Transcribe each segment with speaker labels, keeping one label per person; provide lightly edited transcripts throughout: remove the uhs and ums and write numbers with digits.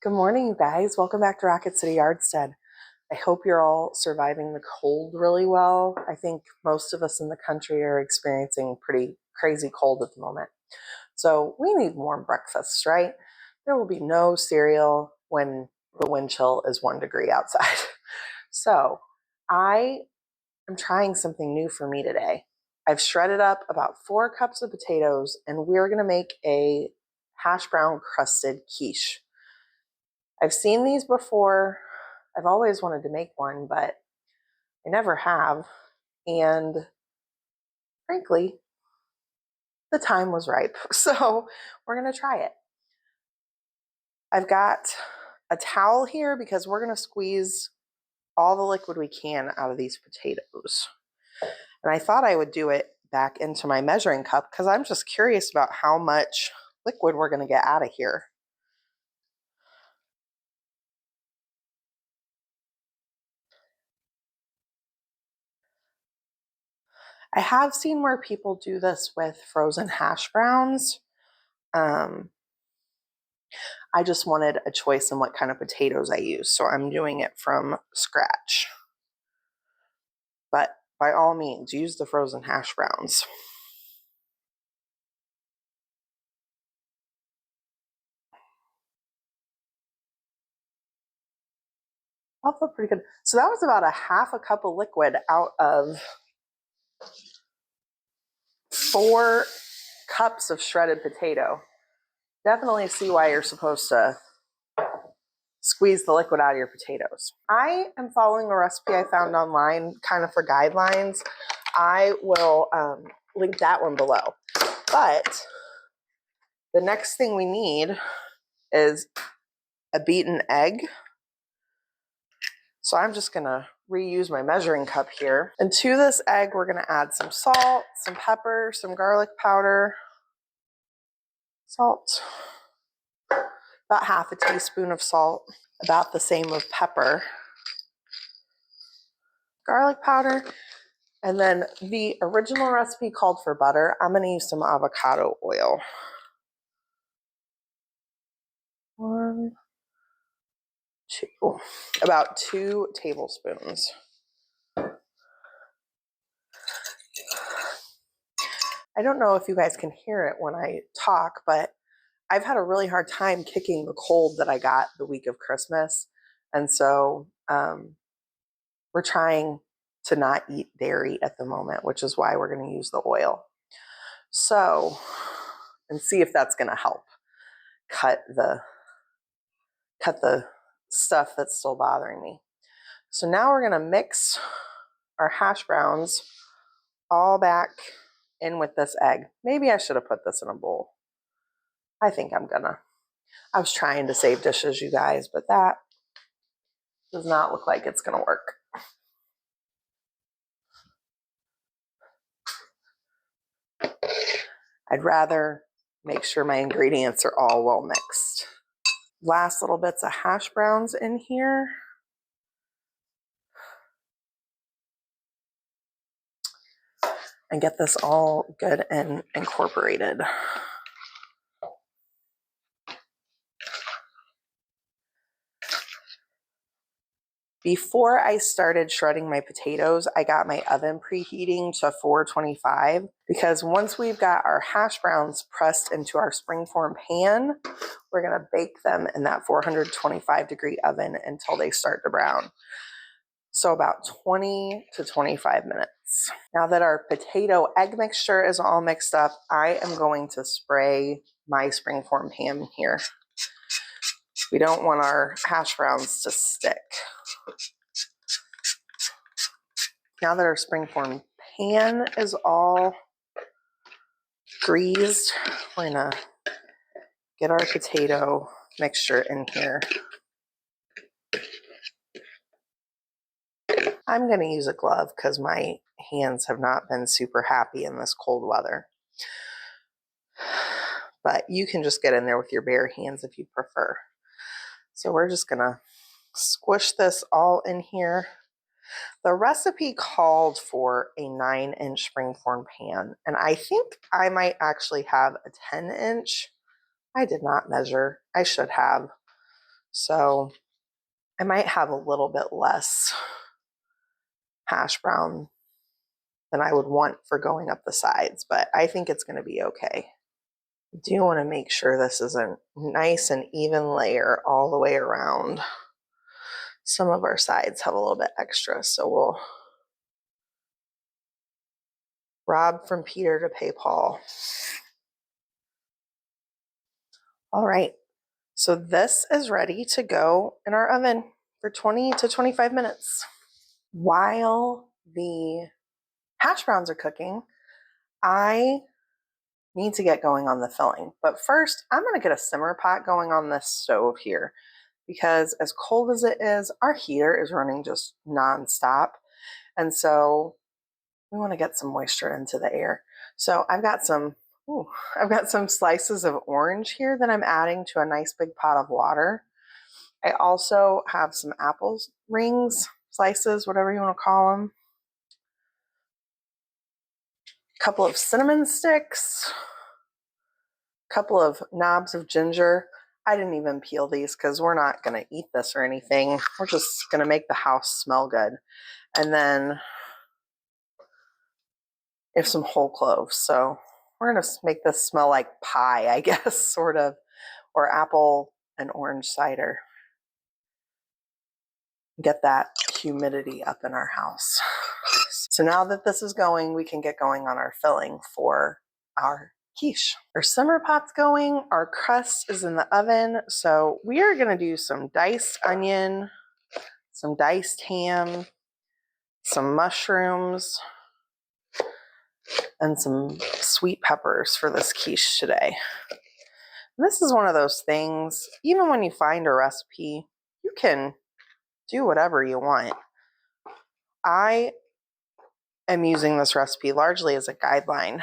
Speaker 1: Good morning, you guys. Welcome back to Rocket City Yardstead. I hope you're all surviving the cold really well. I think most of us in the country are experiencing pretty crazy cold at the moment. So we need warm breakfasts, right? There will be no cereal when the wind chill is 1 degree outside. So I am trying something new for me today. I've shredded up about 4 cups of potatoes and we're gonna make a hash brown crusted quiche. I've seen these before. I've always wanted to make one, but I never have. And frankly, the time was ripe. So we're going to try it. I've got a towel here because we're going to squeeze all the liquid we can out of these potatoes. And I thought I would do it back into my measuring cup because I'm just curious about how much liquid we're going to get out of here. I have seen where people do this with frozen hash browns. I just wanted a choice in what kind of potatoes I use, so I'm doing it from scratch. But by all means, use the frozen hash browns. That felt pretty good. So that was about a half a cup of liquid out of 4 cups of shredded potato. Definitely see why you're supposed to squeeze the liquid out of your potatoes. I am following a recipe I found online kind of for guidelines. I will link that one below. But the next thing we need is a beaten egg. So I'm just gonna reuse my measuring cup here. And to this egg, we're gonna add some salt, some pepper, some garlic powder, salt, about half a teaspoon of salt, about the same of pepper, garlic powder, and then the original recipe called for butter. I'm gonna use some avocado oil. 1, 2, about 2 tablespoons. I don't know if you guys can hear it when I talk, but I've had a really hard time kicking the cold that I got the week of Christmas. And so we're trying to not eat dairy at the moment, which is why we're going to use the oil. So, and see if that's going to help cut the stuff that's still bothering me. So now we're going to mix our hash browns all back in with this egg. Maybe I should have put this in a bowl. I think I'm gonna. I was trying to save dishes, you guys, but that does not look like it's gonna work. I'd rather make sure my ingredients are all well mixed. Last little bits of hash browns in here. And get this all good and incorporated. Before I started shredding my potatoes, I got my oven preheating to 425 because once we've got our hash browns pressed into our springform pan, we're gonna bake them in that 425 degree oven until they start to brown. So about 20 to 25 minutes. Now that our potato egg mixture is all mixed up, I am going to spray my springform pan here. We don't want our hash browns to stick. Now that our springform pan is all greased, we're gonna get our potato mixture in here. I'm gonna use a glove because my hands have not been super happy in this cold weather. But you can just get in there with your bare hands if you prefer. So we're just gonna squish this all in here. The recipe called for a 9-inch springform pan, and I think I might actually have a 10-inch. I did not measure. I should have. So I might have a little bit less hash brown than I would want for going up the sides, but I think it's going to be okay. I do want to make sure this is a nice and even layer all the way around. Some of our sides have a little bit extra, so we'll rob from Peter to pay Paul. All right, so this is ready to go in our oven for 20 to 25 minutes. While the hash browns are cooking, I need to get going on the filling. But first, I'm going to get a simmer pot going on this stove here because as cold as it is, our heater is running just nonstop. And so we want to get some moisture into the air. So I've got some slices of orange here that I'm adding to a nice big pot of water. I also have some apple rings, slices, whatever you want to call them. A couple of cinnamon sticks, a couple of knobs of ginger. I didn't even peel these because we're not going to eat this or anything. We're just going to make the house smell good. And then if some whole cloves. So we're going to make this smell like pie, I guess, sort of, or apple and orange cider. Get that humidity up in our house. So now that this is going, we can get going on our filling for our quiche. Our simmer pot's going, our crust is in the oven. So we are going to do some diced onion, some diced ham, some mushrooms, and some sweet peppers for this quiche today. And this is one of those things, even when you find a recipe, you can do whatever you want. I am using this recipe largely as a guideline.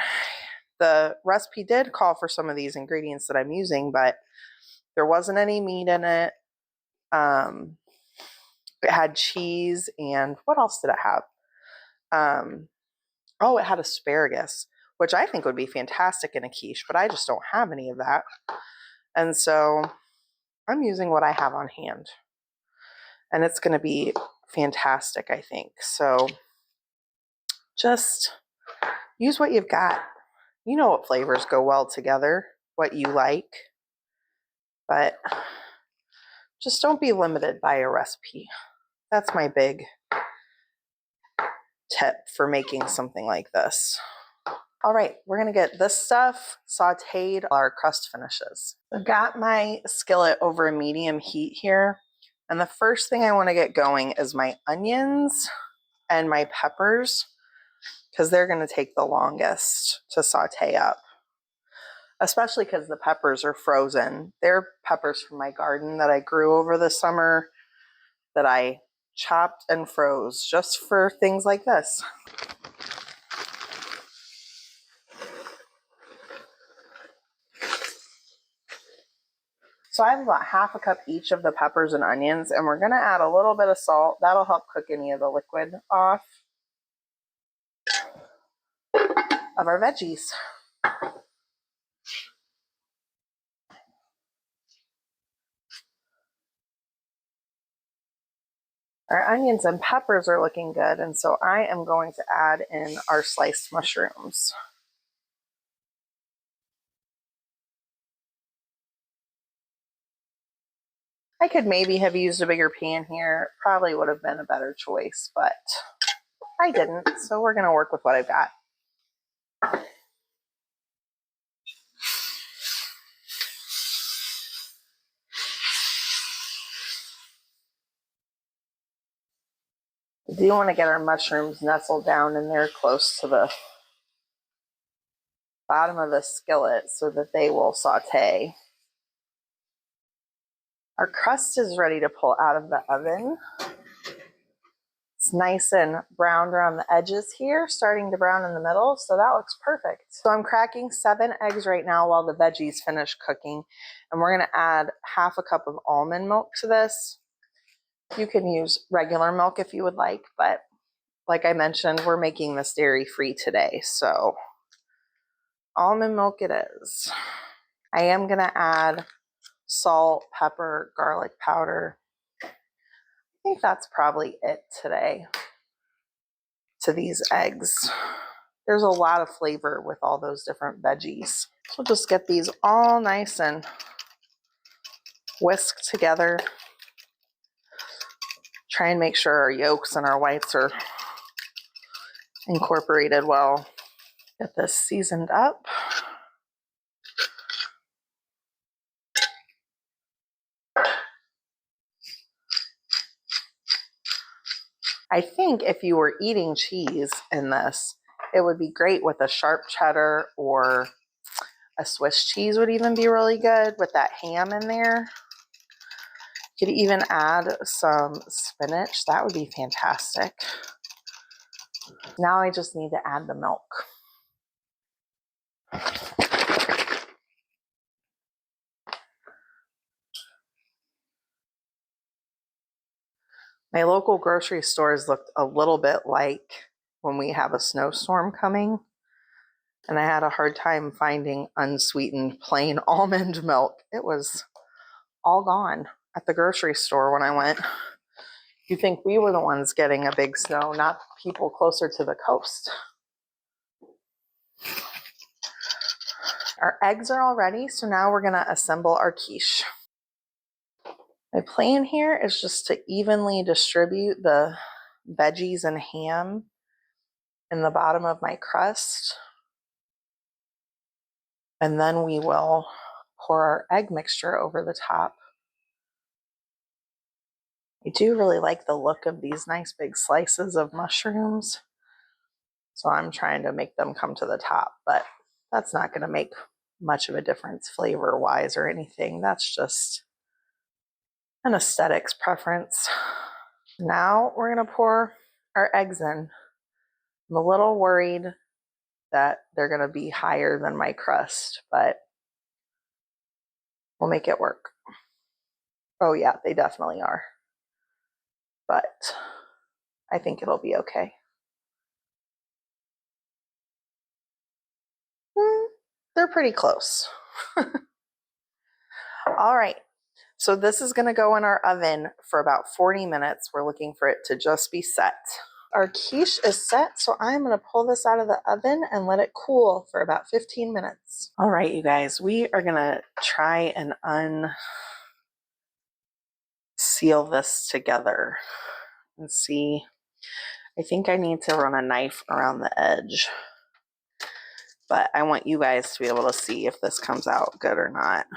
Speaker 1: The recipe did call for some of these ingredients that I'm using, but there wasn't any meat in it. It had cheese, and what else did it have? Oh, it had asparagus, which I think would be fantastic in a quiche, but I just don't have any of that. And so I'm using what I have on hand. And it's going to be fantastic, I think. So just use what you've got. You know what flavors go well together, what you like. But just don't be limited by a recipe. That's my big tip for making something like this. All right, we're going to get this stuff sauteed while our crust finishes. I've got my skillet over a medium heat here. And the first thing I want to get going is my onions and my peppers, because they're going to take the longest to saute up, especially because the peppers are frozen. They're peppers from my garden that I grew over the summer that I chopped and froze just for things like this. So I have about half a cup each of the peppers and onions, and we're going to add a little bit of salt. That'll help cook any of the liquid off of our veggies. Our onions and peppers are looking good, and so I am going to add in our sliced mushrooms. I could maybe have used a bigger pan here. Probably would have been a better choice, but I didn't, so we're going to work with what I've got. We do want to get our mushrooms nestled down in there close to the bottom of the skillet so that they will saute. Our crust is ready to pull out of the oven. It's nice and browned around the edges here, starting to brown in the middle, so that looks perfect. So I'm cracking 7 eggs right now while the veggies finish cooking, and we're going to add half a cup of almond milk to this. You can use regular milk if you would like, but like I mentioned, we're making this dairy-free today, so almond milk it is. I am going to add salt, pepper, garlic powder. I think that's probably it today to these eggs. There's a lot of flavor with all those different veggies. So just get these all nice and whisked together. Try and make sure our yolks and our whites are incorporated well. Get this seasoned up. I think if you were eating cheese in this, it would be great with a sharp cheddar, or a Swiss cheese would even be really good with that ham in there. You could even add some spinach. That would be fantastic. Now I just need to add the milk. My local grocery stores looked a little bit like when we have a snowstorm coming, and I had a hard time finding unsweetened plain almond milk. It was all gone at the grocery store when I went. You think we were the ones getting a big snow, not people closer to the coast. Our eggs are all ready, so now we're going to assemble our quiche. My plan here is just to evenly distribute the veggies and ham in the bottom of my crust. And then we will pour our egg mixture over the top. I do really like the look of these nice big slices of mushrooms, so I'm trying to make them come to the top, but that's not going to make much of a difference flavor-wise or anything. That's just an aesthetics preference. Now we're going to pour our eggs in. I'm a little worried that they're going to be higher than my crust, but we'll make it work. Oh yeah, they definitely are. But I think it'll be okay. They're pretty close. All right, so this is going to go in our oven for about 40 minutes. We're looking for it to just be set. Our quiche is set, so I'm going to pull this out of the oven and let it cool for about 15 minutes. All right, you guys, we are going to try and unseal this together and see. I think I need to run a knife around the edge, but I want you guys to be able to see if this comes out good or not.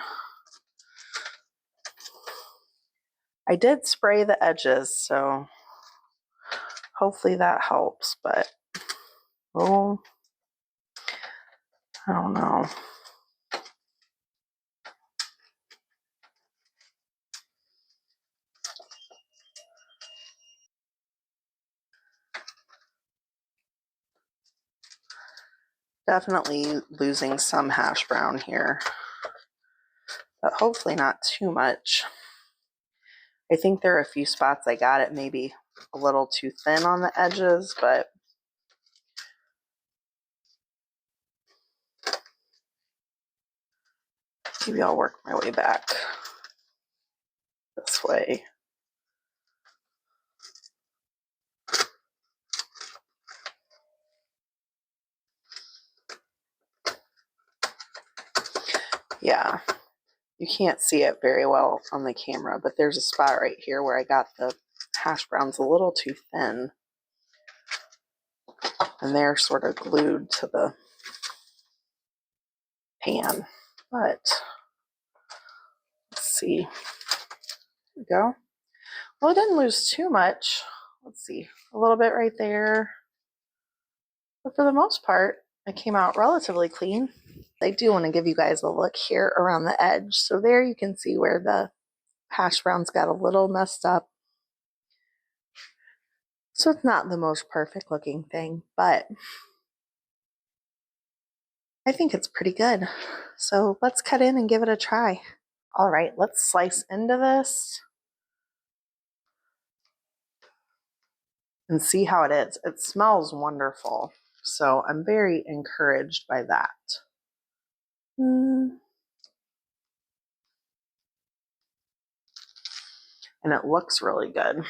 Speaker 1: I did spray the edges, so hopefully that helps, but oh, I don't know. Definitely losing some hash brown here, but hopefully not too much. I think there are a few spots I got it maybe a little too thin on the edges, but maybe I'll work my way back this way. Yeah, you can't see it very well on the camera, but there's a spot right here where I got the hash browns a little too thin, and they're sort of glued to the pan. But let's see. There we go. Well, it didn't lose too much. Let's see, a little bit right there. But for the most part, it came out relatively clean. I do want to give you guys a look here around the edge. So there you can see where the hash browns got a little messed up. So it's not the most perfect looking thing, but I think it's pretty good. So let's cut in and give it a try. All right, let's slice into this and see how it is. It smells wonderful, so I'm very encouraged by that. and it looks really good.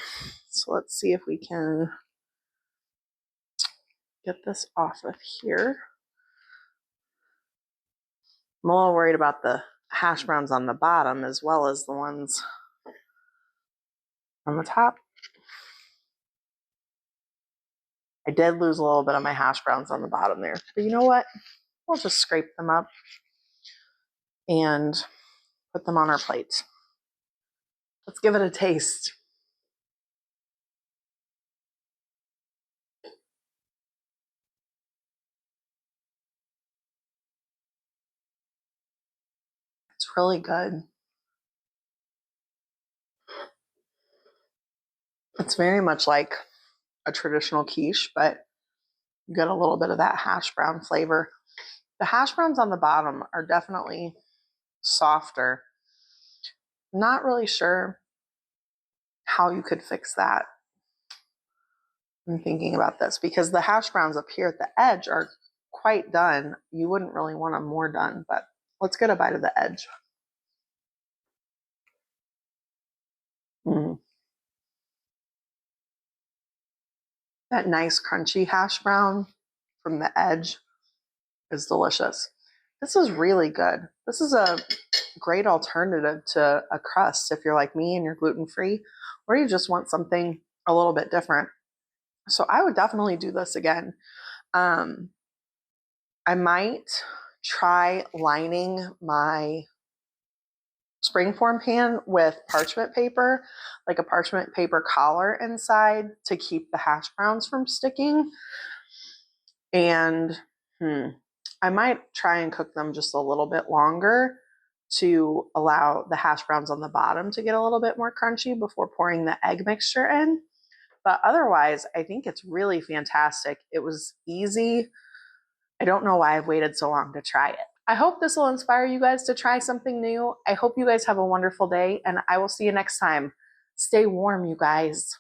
Speaker 1: So let's see if we can get this off of here. I'm a little worried about the hash browns on the bottom as well as the ones on the top. I did lose a little bit of my hash browns on the bottom there, but you know what? We'll just scrape them up and put them on our plate. Let's give it a taste. It's really good. It's very much like a traditional quiche, but you get a little bit of that hash brown flavor. The hash browns on the bottom are definitely softer. Not really sure how you could fix that. I'm thinking about this because the hash browns up here at the edge are quite done. You wouldn't really want them more done, but let's get a bite of the edge. That nice crunchy hash brown from the edge is delicious. This is really good. This is a great alternative to a crust if you're like me and you're gluten-free, or you just want something a little bit different. So I would definitely do this again. I might try lining my springform pan with parchment paper, like a parchment paper collar inside to keep the hash browns from sticking. And I might try and cook them just a little bit longer to allow the hash browns on the bottom to get a little bit more crunchy before pouring the egg mixture in. But otherwise, I think it's really fantastic. It was easy. I don't know why I've waited so long to try it. I hope this will inspire you guys to try something new. I hope you guys have a wonderful day, and I will see you next time. Stay warm, you guys.